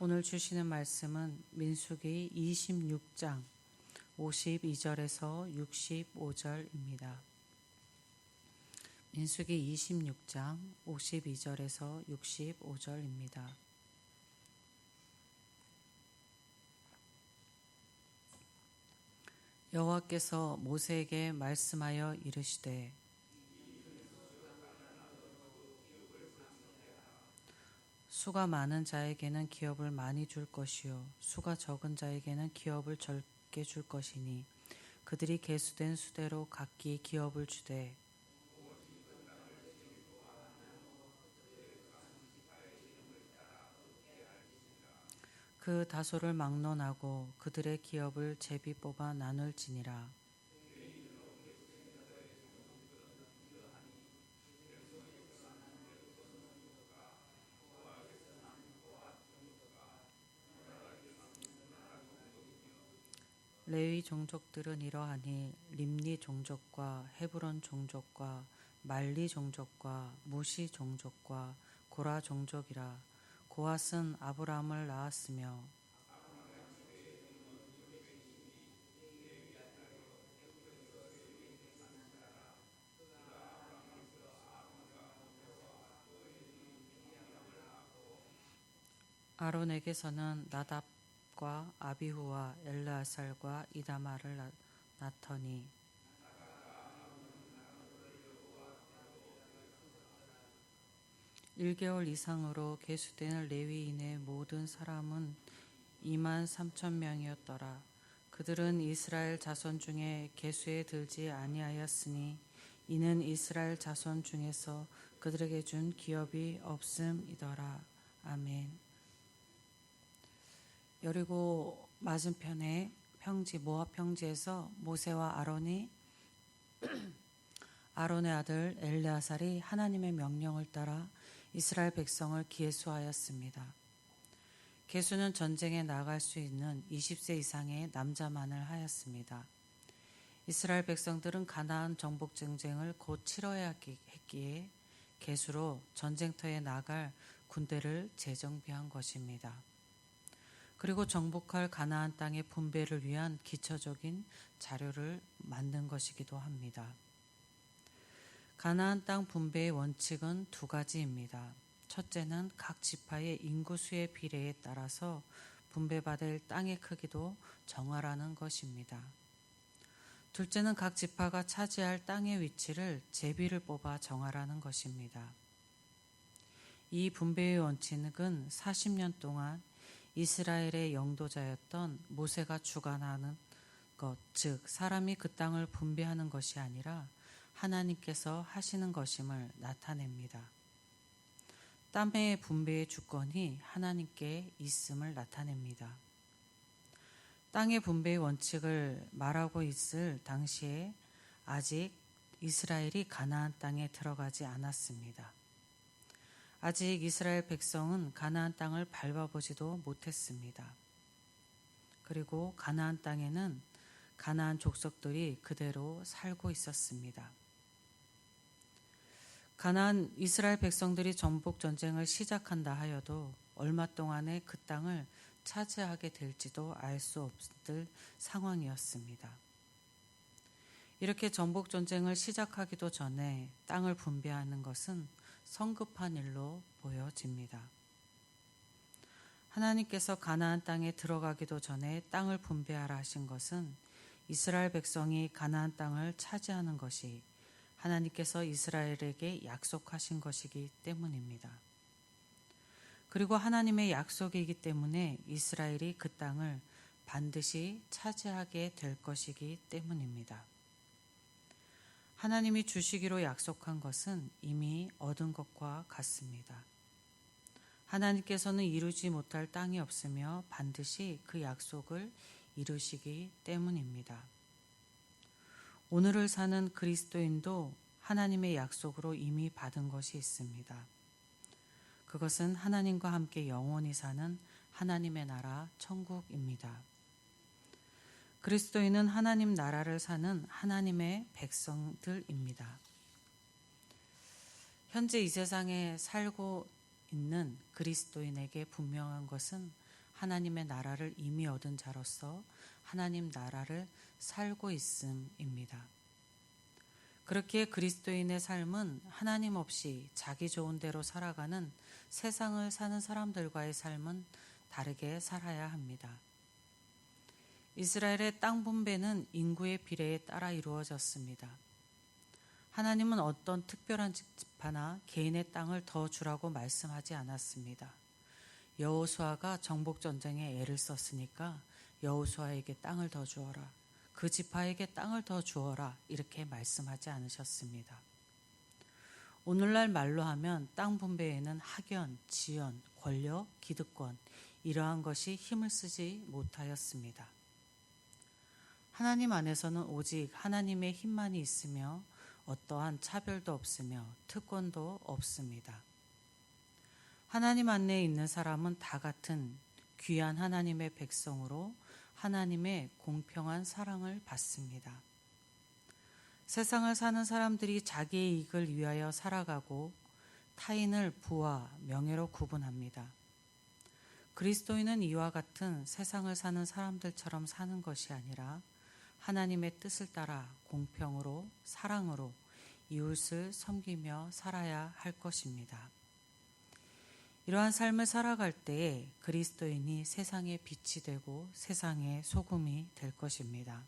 오늘 주시는 말씀은 민수기 26장 52절에서 65절입니다. 민수기 26장 52절에서 65절입니다. 여호와께서 모세에게 말씀하여 이르시되 수가 많은 자에게는 기업을 많이 줄 것이요 수가 적은 자에게는 기업을 적게 줄 것이니 그들이 계수된 수대로 각기 기업을 주되 그 다소를 막론하고 그들의 기업을 제비 뽑아 나눌지니라. 레위 종족들은 이러하니 림니 종족과 헤브론 종족과 말리 종족과 무시 종족과 고라 종족이라. 고핫은 아브람을 낳았으며 아론에게서는 나답과 아비후와 엘르아살과 이다말을 낳더니 1개월 이상으로 계수된 레위인의 모든 사람은 23,000명이었더라. 그들은 이스라엘 자손 중에 계수에 들지 아니하였으니 이는 이스라엘 자손 중에서 그들에게 준 기업이 없음이더라. 아멘. 여리고 맞은편에 모압 평지에서 모세와 아론의 아들 엘르아살이 하나님의 명령을 따라 이스라엘 백성을 계수하였습니다. 계수는 전쟁에 나갈 수 있는 20세 이상의 남자만을 하였습니다. 이스라엘 백성들은 가나안 정복 전쟁을 곧 치러야 했기에 계수로 전쟁터에 나갈 군대를 재정비한 것입니다. 그리고 정복할 가나안 땅의 분배를 위한 기초적인 자료를 만든 것이기도 합니다. 가나안 땅 분배의 원칙은 두 가지입니다. 첫째는 각 지파의 인구수의 비례에 따라서 분배받을 땅의 크기도 정하라는 것입니다. 둘째는 각 지파가 차지할 땅의 위치를 제비를 뽑아 정하라는 것입니다. 이 분배의 원칙은 40년 동안 이스라엘의 영도자였던 모세가 주관하는 것, 즉 사람이 그 땅을 분배하는 것이 아니라 하나님께서 하시는 것임을 나타냅니다. 땅의 분배의 주권이 하나님께 있음을 나타냅니다. 땅의 분배의 원칙을 말하고 있을 당시에 아직 이스라엘이 가나안 땅에 들어가지 않았습니다. 아직 이스라엘 백성은 가나안 땅을 밟아보지도 못했습니다. 그리고 가나안 땅에는 가나안 족속들이 그대로 살고 있었습니다. 가나안 이스라엘 백성들이 정복 전쟁을 시작한다 하여도 얼마 동안에 그 땅을 차지하게 될지도 알 수 없을 상황이었습니다. 이렇게 정복 전쟁을 시작하기도 전에 땅을 분배하는 것은 성급한 일로 보여집니다. 하나님께서 가나안 땅에 들어가기도 전에 땅을 분배하라 하신 것은 이스라엘 백성이 가나안 땅을 차지하는 것이 하나님께서 이스라엘에게 약속하신 것이기 때문입니다. 그리고 하나님의 약속이기 때문에 이스라엘이 그 땅을 반드시 차지하게 될 것이기 때문입니다. 하나님이 주시기로 약속한 것은 이미 얻은 것과 같습니다. 하나님께서는 이루지 못할 땅이 없으며 반드시 그 약속을 이루시기 때문입니다. 오늘을 사는 그리스도인도 하나님의 약속으로 이미 받은 것이 있습니다. 그것은 하나님과 함께 영원히 사는 하나님의 나라 천국입니다. 그리스도인은 하나님 나라를 사는 하나님의 백성들입니다. 현재 이 세상에 살고 있는 그리스도인에게 분명한 것은 하나님의 나라를 이미 얻은 자로서 하나님 나라를 살고 있음입니다. 그렇기에 그리스도인의 삶은 하나님 없이 자기 좋은 대로 살아가는 세상을 사는 사람들과의 삶은 다르게 살아야 합니다. 이스라엘의 땅 분배는 인구의 비례에 따라 이루어졌습니다. 하나님은 어떤 특별한 지파나 개인의 땅을 더 주라고 말씀하지 않았습니다. 여호수아가 정복 전쟁에 애를 썼으니까 여호수아에게 땅을 더 주어라. 그 지파에게 땅을 더 주어라. 이렇게 말씀하지 않으셨습니다. 오늘날 말로 하면 땅 분배에는 학연, 지연, 권력, 기득권 이러한 것이 힘을 쓰지 못하였습니다. 하나님 안에서는 오직 하나님의 힘만이 있으며 어떠한 차별도 없으며 특권도 없습니다. 하나님 안에 있는 사람은 다 같은 귀한 하나님의 백성으로 하나님의 공평한 사랑을 받습니다. 세상을 사는 사람들이 자기의 이익을 위하여 살아가고 타인을 부와 명예로 구분합니다. 그리스도인은 이와 같은 세상을 사는 사람들처럼 사는 것이 아니라 하나님의 뜻을 따라 공평으로 사랑으로 이웃을 섬기며 살아야 할 것입니다. 이러한 삶을 살아갈 때에 그리스도인이 세상의 빛이 되고 세상의 소금이 될 것입니다.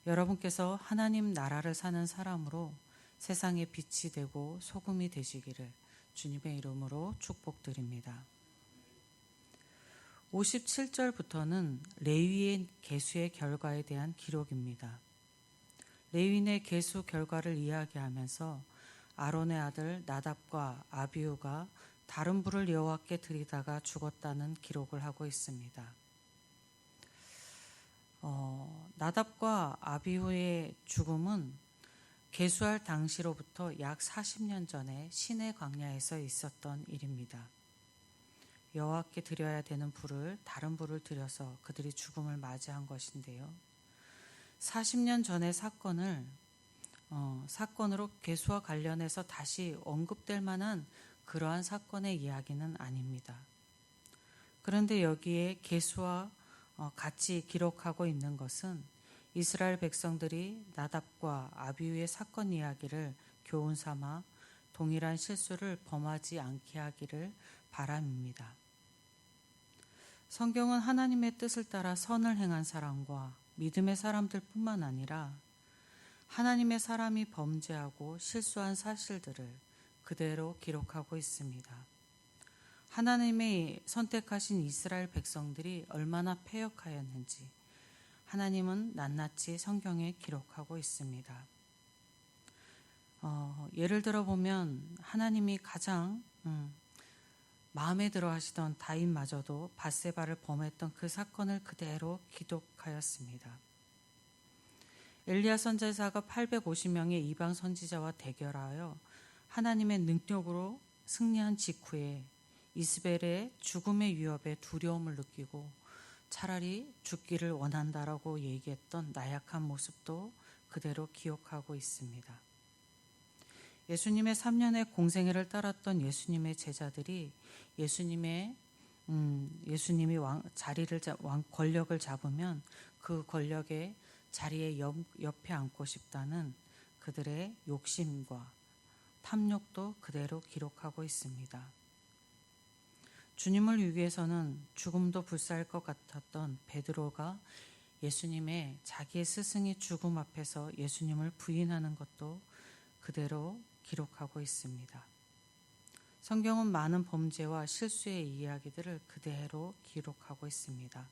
여러분께서 하나님 나라를 사는 사람으로 세상의 빛이 되고 소금이 되시기를 주님의 이름으로 축복드립니다. 57절부터는 레위의 계수의 결과에 대한 기록입니다. 레위인의 계수 결과를 이야기하면서 아론의 아들 나답과 아비후가 다른 불을 여호와께 드리다가 죽었다는 기록을 하고 있습니다. 나답과 아비후의 죽음은 계수할 당시로부터 약 40년 전에 시내 광야에서 있었던 일입니다. 여호와께 드려야 되는 불을 다른 불을 드려서 그들이 죽음을 맞이한 것인데요. 40년 전의 사건으로 계수와 관련해서 다시 언급될 만한 그러한 사건의 이야기는 아닙니다. 그런데 여기에 계수와 같이 기록하고 있는 것은 이스라엘 백성들이 나답과 아비후의 사건 이야기를 교훈 삼아 동일한 실수를 범하지 않게 하기를 바람입니다. 성경은 하나님의 뜻을 따라 선을 행한 사람과 믿음의 사람들뿐만 아니라 하나님의 사람이 범죄하고 실수한 사실들을 그대로 기록하고 있습니다. 하나님의 선택하신 이스라엘 백성들이 얼마나 패역하였는지 하나님은 낱낱이 성경에 기록하고 있습니다. 예를 들어 보면 하나님이 가장 마음에 들어 하시던 다윗마저도 밧세바를 범했던 그 사건을 그대로 기록하였습니다. 엘리야 선지자가 850명의 이방 선지자와 대결하여 하나님의 능력으로 승리한 직후에 이스벨의 죽음의 위협에 두려움을 느끼고 차라리 죽기를 원한다라고 얘기했던 나약한 모습도 그대로 기억하고 있습니다. 예수님의 3년의 공생애를 따랐던 예수님의 제자들이 예수님이 권력을 잡으면 그 권력의 자리에 옆에 앉고 싶다는 그들의 욕심과 탐욕도 그대로 기록하고 있습니다. 주님을 위해서는 죽음도 불사할 것 같았던 베드로가 예수님의 자기의 스승이 죽음 앞에서 예수님을 부인하는 것도 그대로 기록하고 있습니다. 성경은 많은 범죄와 실수의 이야기들을 그대로 기록하고 있습니다.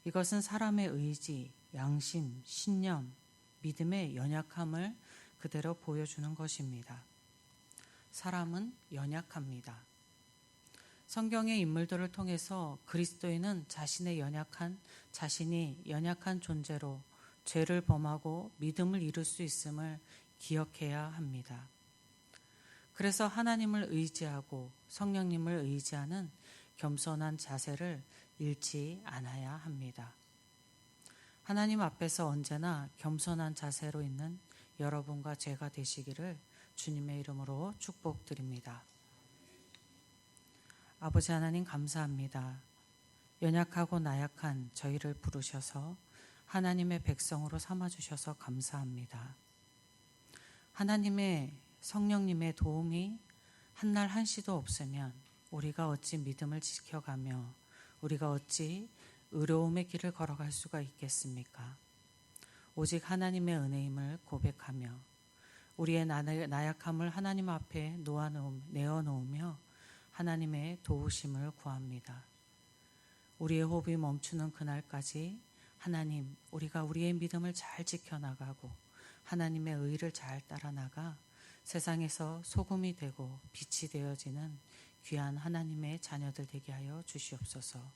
이것은 사람의 의지, 양심, 신념, 믿음의 연약함을 그대로 보여주는 것입니다. 사람은 연약합니다. 성경의 인물들을 통해서 그리스도인은 자신이 연약한 존재로 죄를 범하고 믿음을 잃을 수 있음을 기억해야 합니다. 그래서 하나님을 의지하고 성령님을 의지하는 겸손한 자세를 잃지 않아야 합니다. 하나님 앞에서 언제나 겸손한 자세로 있는 여러분과 제가 되시기를 주님의 이름으로 축복드립니다. 아버지 하나님 감사합니다. 연약하고 나약한 저희를 부르셔서 하나님의 백성으로 삼아주셔서 감사합니다. 하나님의 성령님의 도움이 한날 한시도 없으면 우리가 어찌 믿음을 지켜가며 우리가 어찌 의로움의 길을 걸어갈 수가 있겠습니까? 오직 하나님의 은혜임을 고백하며 우리의 나약함을 하나님 앞에 내어놓으며 하나님의 도우심을 구합니다. 우리의 호흡이 멈추는 그날까지 하나님, 우리가 우리의 믿음을 잘 지켜나가고 하나님의 의를 잘 따라나가 세상에서 소금이 되고 빛이 되어지는 귀한 하나님의 자녀들 되게 하여 주시옵소서.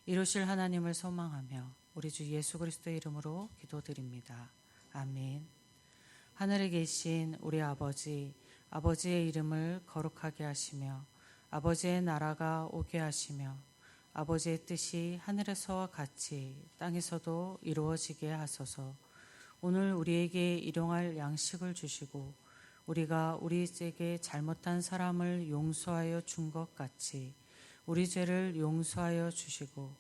이루실 하나님을 소망하며 우리 주 예수 그리스도의 이름으로 기도드립니다. 아멘. 하늘에 계신 우리 아버지, 아버지의 이름을 거룩하게 하시며 아버지의 나라가 오게 하시며 아버지의 뜻이 하늘에서와 같이 땅에서도 이루어지게 하소서. 오늘 우리에게 일용할 양식을 주시고 우리가 우리에게 잘못한 사람을 용서하여 준 것 같이 우리 죄를 용서하여 주시고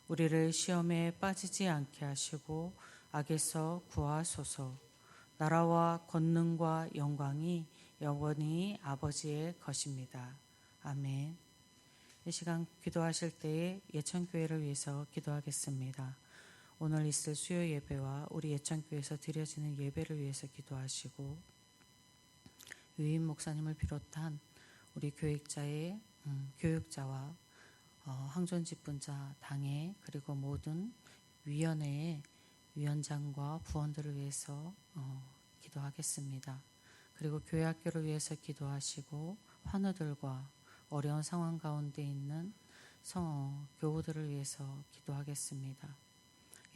우리를 시험에 빠지지 않게 하시고 악에서 구하소서. 나라와 권능과 영광이 영원히 아버지의 것입니다. 아멘. 이 시간 기도하실 때에 예천교회를 위해서 기도하겠습니다. 오늘 있을 수요 예배와 우리 예천교회에서 드려지는 예배를 위해서 기도하시고 유임 목사님을 비롯한 우리 교육자와 항존집분자 당회 그리고 모든 위원회의 위원장과 부원들을 위해서 기도하겠습니다. 그리고 교회 학교를 위해서 기도하시고 환우들과 어려운 상황 가운데 있는 교우들을 위해서 기도하겠습니다.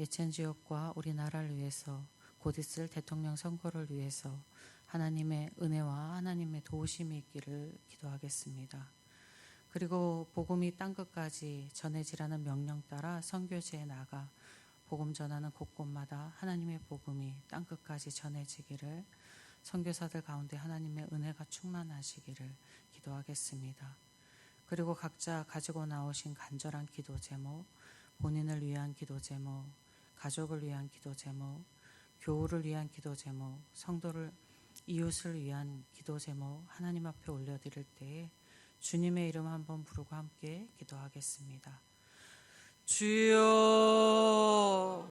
예천 지역과 우리나라를 위해서 곧 있을 대통령 선거를 위해서 하나님의 은혜와 하나님의 도우심이 있기를 기도하겠습니다. 그리고 복음이 땅끝까지 전해지라는 명령 따라 선교지에 나가 복음 전하는 곳곳마다 하나님의 복음이 땅끝까지 전해지기를 선교사들 가운데 하나님의 은혜가 충만하시기를 기도하겠습니다. 그리고 각자 가지고 나오신 간절한 기도 제목, 본인을 위한 기도 제목, 가족을 위한 기도 제목, 교우를 위한 기도 제목, 성도를 이웃을 위한 기도 제목 하나님 앞에 올려드릴 때에 주님의 이름 한번 부르고 함께 기도하겠습니다. 주여